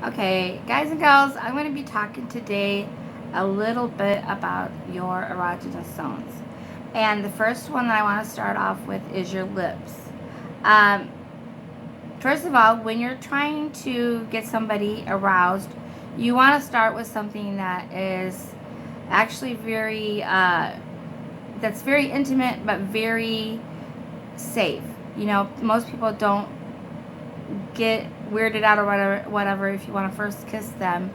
Okay, guys and girls, I'm going to be talking today a little bit about your erogenous zones. And the first one that I want to start off with is your lips. Um, First of all, when you're trying to get somebody aroused, you want to start with something that is actually that's very intimate but very safe. Most people don't get weirded out or whatever if you want to first kiss them.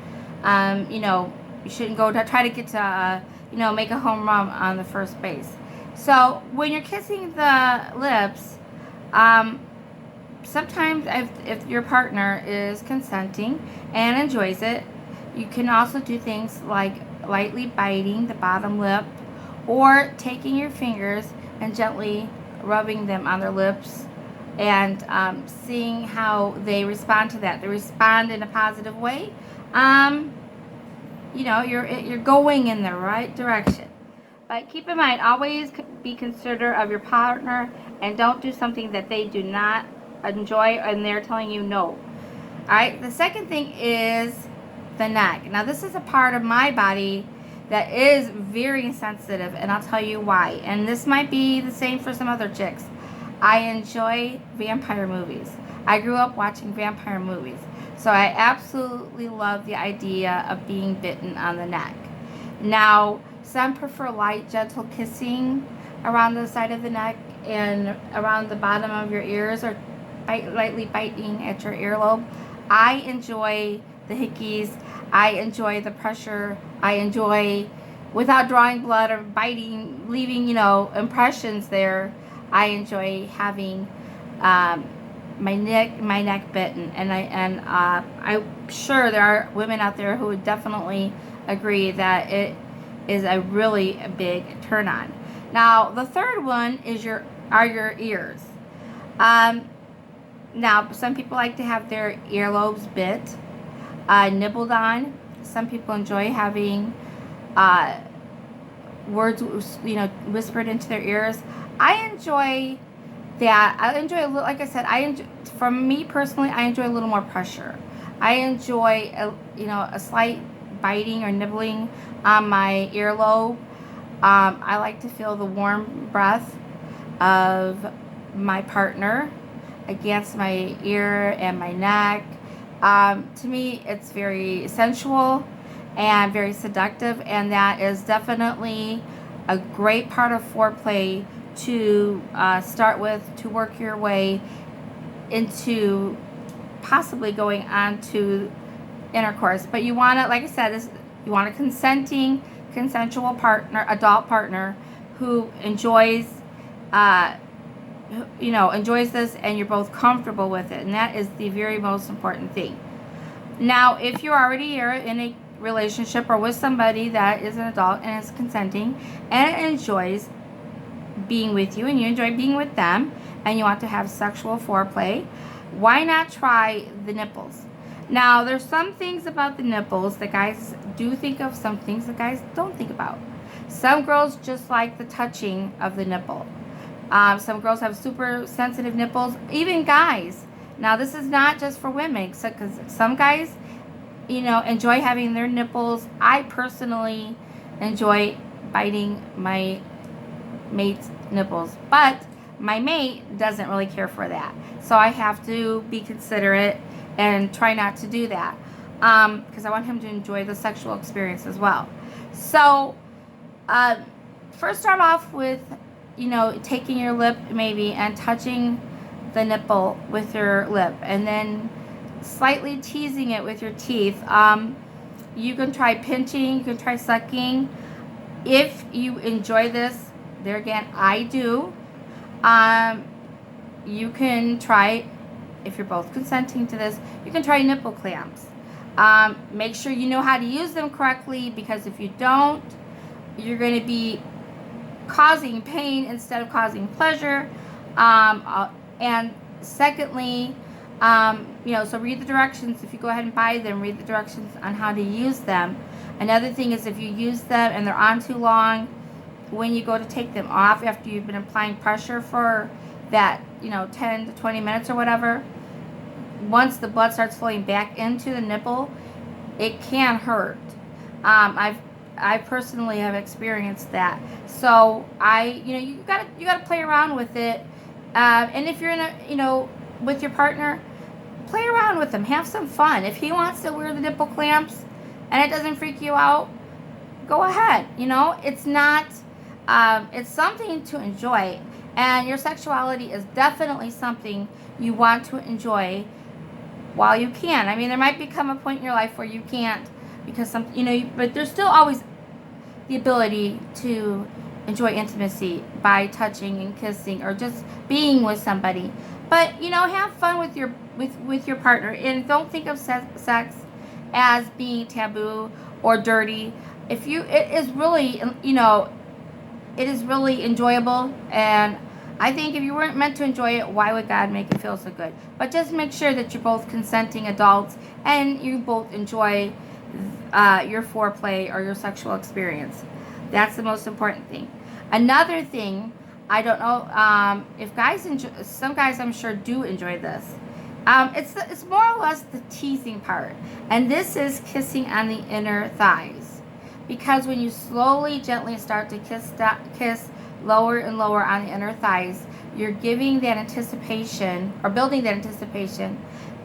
You shouldn't go to try to get to, make a home run on the first base. So when you're kissing the lips, um, sometimes if your partner is consenting and enjoys it, you can also do things like lightly biting the bottom lip or taking your fingers and gently rubbing them on their lips and seeing how they respond to that. They respond in a positive way. Um, you're going in the right direction. But keep in mind, always be considerate of your partner and don't do something that they do not enjoy and they're telling you no. All right. The second thing is the neck. Now, this is a part of my body that is very sensitive, and I'll tell you why. And this might be the same for some other chicks. I enjoy vampire movies. I grew up watching vampire movies. So I absolutely love the idea of being bitten on the neck. Now, some prefer light, gentle kissing around the side of the neck and around the bottom of your ears or lightly biting at your earlobe. I enjoy the hickeys. I enjoy the pressure. I enjoy, without drawing blood or biting, leaving, impressions there. I enjoy having my neck bitten, and I'm sure there are women out there who would definitely agree that it is a really big turn on. Now, the third one is your ears. Um, Now, some people like to have their earlobes bit, nibbled on. Some people enjoy having uh, words, whispered into their ears. I enjoy that. I enjoy a little, like I said, from me personally, I enjoy a little more pressure. I enjoy, a slight biting or nibbling on my earlobe. I like to feel the warm breath of my partner against my ear and my neck. To me, it's very sensual and very seductive, and that is definitely a great part of foreplay to start with, to work your way into possibly going on to intercourse. But you want to, like I said, you want a consensual partner, adult partner who uh, enjoys this, and you're both comfortable with it, and that is the very most important thing. Now, if you already are in a relationship or with somebody that is an adult and is consenting and enjoys being with you and you enjoy being with them and you want to have sexual foreplay, why not try the nipples? Now, there's some things about the nipples that guys do think of, some things that guys don't think about. Some girls just like the touching of the nipple. Some girls have super sensitive nipples, even guys. Now, this is not just for women, because some guys, enjoy having their nipples. I personally enjoy biting my mate's nipples, but my mate doesn't really care for that. So I have to be considerate and try not to do that because I want him to enjoy the sexual experience as well. So, uh, first start off with, taking your lip maybe and touching the nipple with your lip and then slightly teasing it with your teeth. You can try pinching, you can try sucking. If you enjoy this, there again, I do. Um, you can try, if you're both consenting to this, you can try nipple clamps. Make sure you know how to use them correctly, because if you don't, you're going to be causing pain instead of causing pleasure. And secondly, so read the directions. If you go ahead and buy them, read the directions on how to use them. Another thing is, if you use them and they're on too long, when you go to take them off after you've been applying pressure for that, 10 to 20 minutes or whatever, once the blood starts flowing back into the nipple, it can hurt. I personally have experienced that. So you gotta play around with it. And if you're in a, with your partner, play around with him. Have some fun. If he wants to wear the nipple clamps and it doesn't freak you out, go ahead. It's not, it's something to enjoy. And your sexuality is definitely something you want to enjoy while you can. I mean, there might become a point in your life where you can't because but there's still always the ability to enjoy intimacy by touching and kissing or just being with somebody. But have fun with your partner, and don't think of sex as being taboo or dirty. It is really it is really enjoyable, and I think if you weren't meant to enjoy it, why would God make it feel so good? But just make sure that you're both consenting adults and you both enjoy your foreplay or your sexual experience. That's the most important thing. Another thing, I don't know if guys enjoy. Some guys, I'm sure, do enjoy this. It's more or less the teasing part, and this is kissing on the inner thighs, because when you slowly, gently start to kiss lower and lower on the inner thighs, you're giving that anticipation or building that anticipation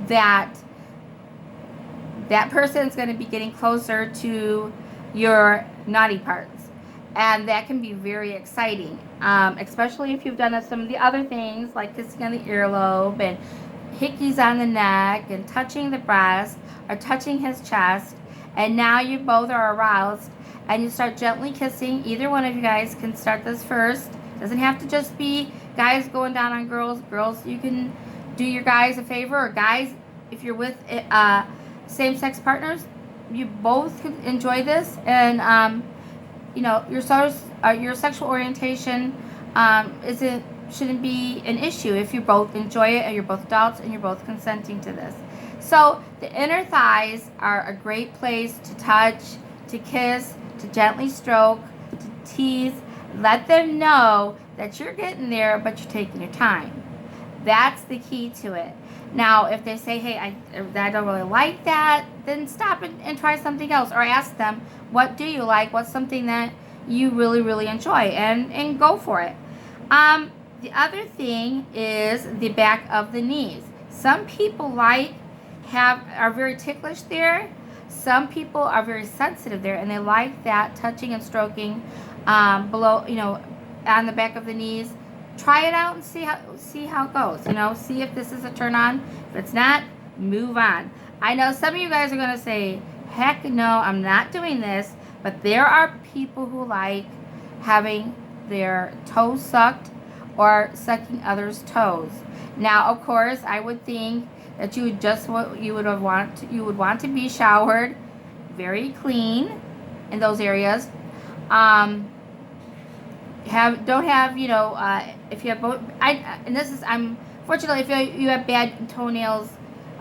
that that person is going to be getting closer to your naughty parts. And that can be very exciting, especially if you've done some of the other things like kissing on the earlobe and hickeys on the neck and touching the breast or touching his chest. And now you both are aroused and you start gently kissing. Either one of you guys can start this first. Doesn't have to just be guys going down on girls. Girls, you can do your guys a favor, or guys, if you're with same-sex partners, you both can enjoy this. And your sexual orientation shouldn't be an issue if you both enjoy it and you're both adults and you're both consenting to this. So the inner thighs are a great place to touch, to kiss, to gently stroke, to tease. Let them know that you're getting there, but you're taking your time. That's the key to it. Now, if they say, hey, I don't really like that, then stop and try something else. Or ask them, what do you like? What's something that you really, really enjoy? And go for it. The other thing is the back of the knees. Some people are very ticklish there. Some people are very sensitive there, and they like that touching and stroking below, on the back of the knees. Try it out and see how it goes. See if this is a turn on. If it's not, move on. I know some of you guys are going to say, heck no, I'm not doing this. But there are people who like having their toes sucked or sucking others' toes. Now, of course, I would think that you would want to be showered, very clean in those areas. If you have both, fortunately, if you have bad toenails,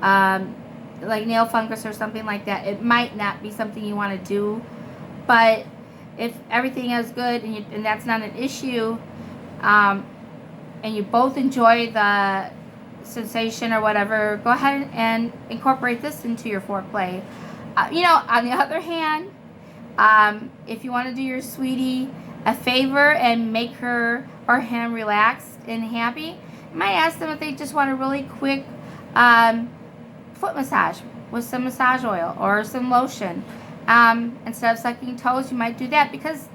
like nail fungus or something like that, it might not be something you want to do. But if everything is good and that's not an issue, and you both enjoy the sensation or whatever, go ahead and incorporate this into your foreplay. On the other hand, if you want to do your sweetie a favor and make her or him relaxed and happy, you might ask them if they just want a really quick foot massage with some massage oil or some lotion. Instead of sucking toes, you might do that, because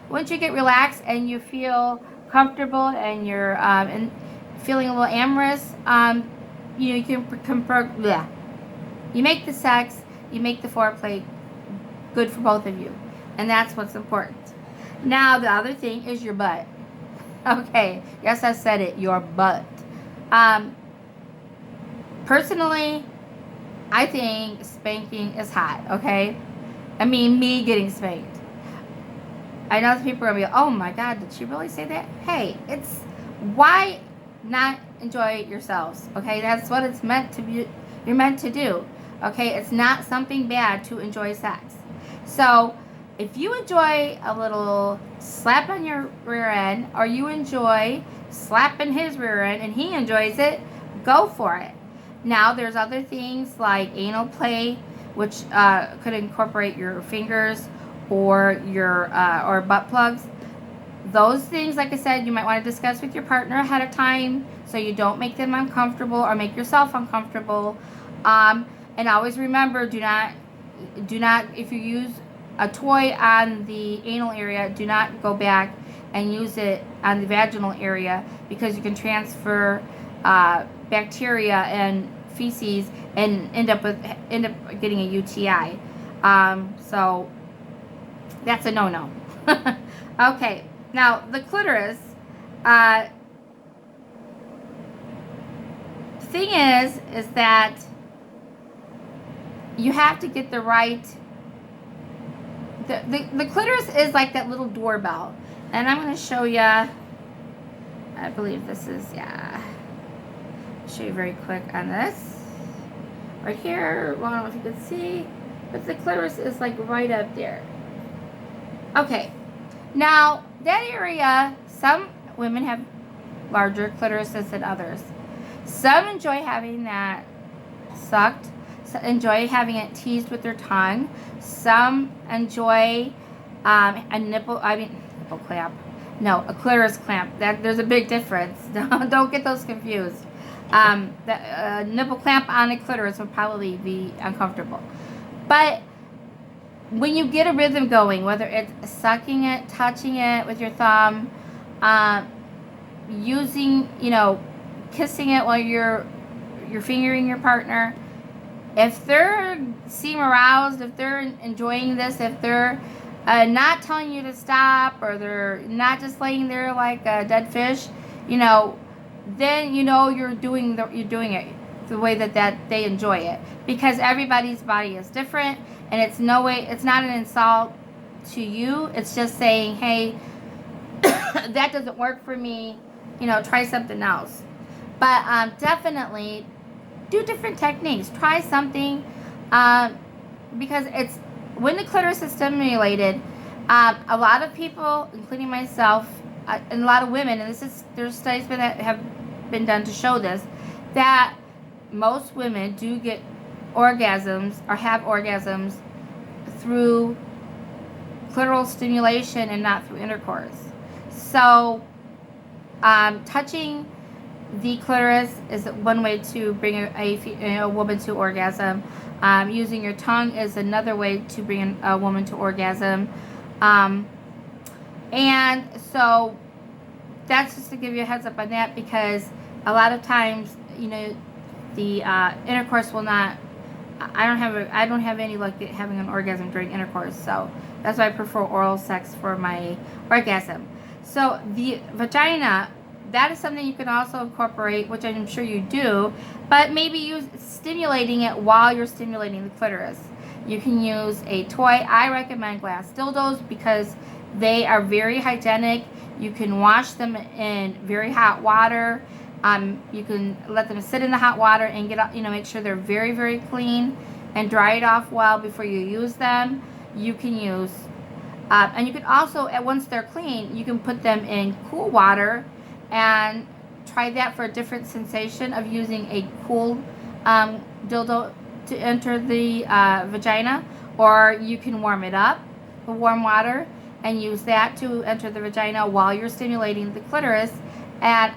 once you get relaxed and you feel comfortable and you're and feeling a little amorous, you make the sex, you make the foreplay good for both of you, and that's what's important. Now, the other thing is your butt. Okay, yes, I said it, your butt. Personally, I think spanking is hot, okay? I mean, me getting spanked. I know people are going to be, oh my God, did she really say that? Hey, why not enjoy yourselves, okay? That's what it's meant to be. You're meant to do, okay? It's not something bad to enjoy sex. So, if you enjoy a little slap on your rear end, or you enjoy slapping his rear end and he enjoys it, go for it. Now there's other things like anal play, which could incorporate your fingers or your or butt plugs. Those things, like I said, you might want to discuss with your partner ahead of time so you don't make them uncomfortable or make yourself uncomfortable. And always remember, do not, if you use a toy on the anal area, do not go back and use it on the vaginal area, because you can transfer bacteria and feces and end up getting a UTI. So that's a no-no. Okay, now the clitoris. The thing is that you have to get the right. The clitoris is like that little doorbell, and I'm going to show you. I believe this is, yeah. I'll show you very quick on this. Right here. Well, I don't know if you can see, but the clitoris is like right up there. Okay. Now, that area, some women have larger clitorises than others. Some enjoy having that sucked. Some enjoy having it teased with their tongue. Some enjoy a nipple clamp. No, a clitoris clamp. There's a big difference. Don't get those confused. The nipple clamp on a clitoris would probably be uncomfortable. But when you get a rhythm going, whether it's sucking it, touching it with your thumb, using, kissing it while you're fingering your partner, if they're seem aroused, if they're enjoying this, if they're not telling you to stop, or they're not just laying there like a dead fish, then you're doing it the way that they enjoy it, because everybody's body is different, and it's not an insult to you. It's just saying, hey, that doesn't work for me, try something else. But definitely do different techniques. Try something, because it's when the clitoris is stimulated. A lot of people, including myself, and a lot of women, and there's studies that have been done to show this, that most women do get orgasms or have orgasms through clitoral stimulation and not through intercourse. So touching the clitoris is one way to bring a woman to orgasm. Using your tongue is another way to bring a woman to orgasm. And so that's just to give you a heads up on that, because a lot of times, the intercourse will not. I don't have any luck having an orgasm during intercourse, so that's why I prefer oral sex for my orgasm. So the vagina, that is something you can also incorporate, which I'm sure you do, but maybe use stimulating it while you're stimulating the clitoris. You can use a toy. I recommend glass dildos because they are very hygienic. You can wash them in very hot water. You can let them sit in the hot water and make sure they're very, very clean, and dry it off well before you use them. You can use, and you can also, once they're clean, you can put them in cool water and try that for a different sensation of using a cool dildo to enter the vagina, or you can warm it up with warm water and use that to enter the vagina while you're stimulating the clitoris. And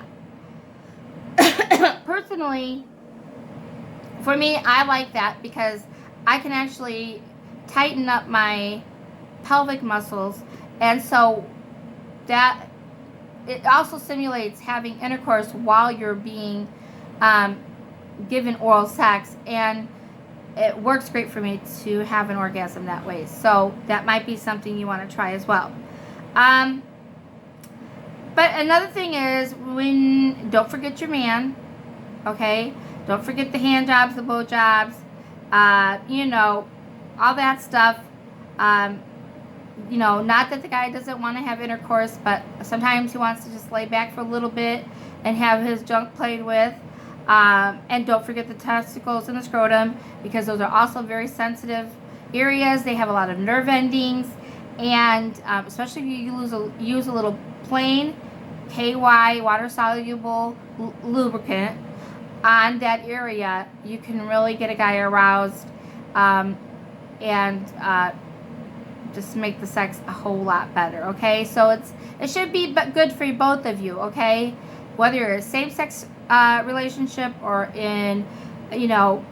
personally, for me, I like that because I can actually tighten up my pelvic muscles, and so that it also simulates having intercourse while you're being given oral sex, and it works great for me to have an orgasm that way. So that might be something you want to try as well. But another thing is, don't forget your man, okay? Don't forget the hand jobs, the blow jobs, all that stuff. Not that the guy doesn't want to have intercourse, but sometimes he wants to just lay back for a little bit and have his junk played with. And don't forget the testicles and the scrotum, because those are also very sensitive areas. They have a lot of nerve endings, and especially if you use a little plain KY water soluble lubricant, on that area, you can really get a guy aroused, and just make the sex a whole lot better. Okay, so it should be good for both of you. Okay, whether you're in a same-sex relationship or in, you know,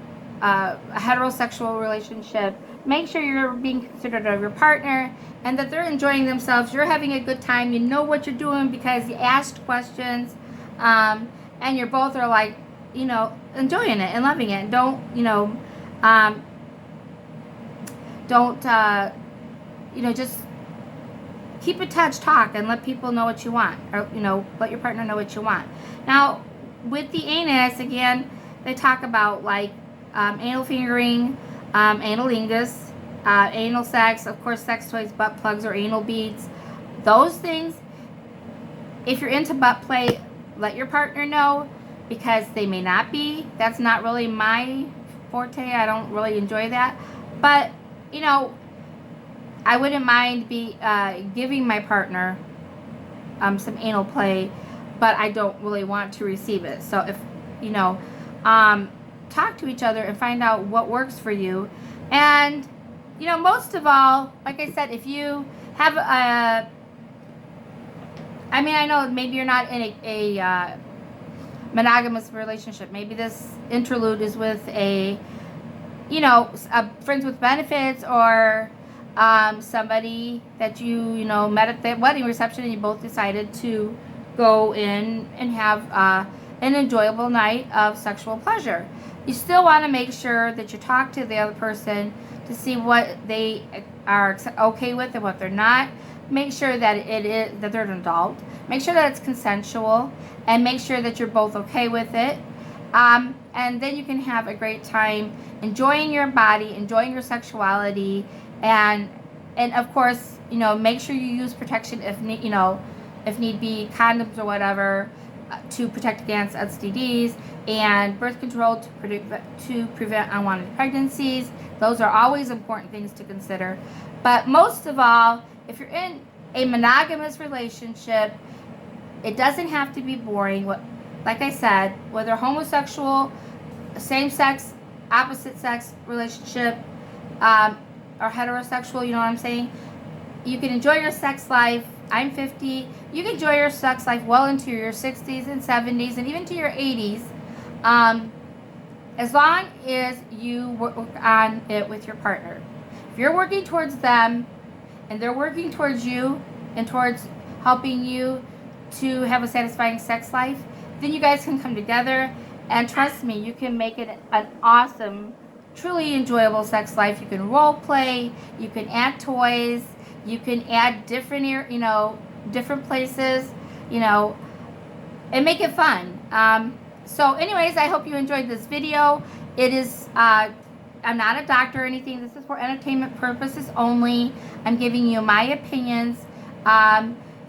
a heterosexual relationship, make sure you're being considerate of your partner and that they're enjoying themselves. You're having a good time. You know what you're doing because you asked questions, and you're both are like, you know, enjoying it and loving it. Don't, you know, you know, just keep in touch, talk, and let people know what you want, or, you know, let your partner know what you want. Now, with the anus, again, they talk about like anal fingering, analingus, anal sex, of course, sex toys, butt plugs, or anal beads. Those things, if you're into butt play, let your partner know, because they may not be. That's not really my forte. I don't really enjoy that. But, you know, I wouldn't mind giving my partner some anal play, but I don't really want to receive it. So if, you know, talk to each other and find out what works for you. And, you know, most of all, like I said, if you have a, I mean, I know maybe you're not in a monogamous relationship. Maybe this interlude is with a, you know, friends with benefits, or somebody that you know, met at the wedding reception and you both decided to go in and have an enjoyable night of sexual pleasure. You still want to make sure that you talk to the other person to see what they are okay with and what they're not. Make sure that that they're an adult. Make sure that it's consensual, and make sure that you're both okay with it. And then you can have a great time enjoying your body, enjoying your sexuality, and of course, you know, make sure you use protection if need be, condoms or whatever, to protect against STDs, and birth control to prevent unwanted pregnancies. Those are always important things to consider. But most of all, if you're in a monogamous relationship, it doesn't have to be boring. Like I said, whether homosexual, same-sex, opposite-sex relationship, or heterosexual, you know what I'm saying? You can enjoy your sex life. I'm 50. You can enjoy your sex life well into your 60s and 70s and even to your 80s, as long as you work on it with your partner. If you're working towards them and they're working towards you and towards helping you to have a satisfying sex life, then you guys can come together, and trust me, you can make it an awesome, truly enjoyable sex life. You can role play, you can add toys, you can add different, you know, different places, you know, and make it fun. So anyways, I hope you enjoyed this video. It is, I'm not a doctor or anything. This is for entertainment purposes only. I'm giving you my opinions.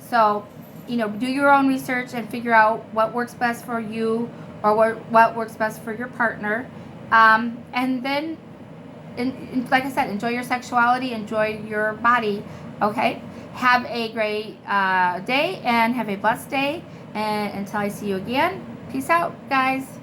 So, you know, do your own research and figure out what works best for you, or what works best for your partner. And then, like I said, enjoy your sexuality, enjoy your body, okay? Have a great day, and have a blessed day. And until I see you again, peace out, guys.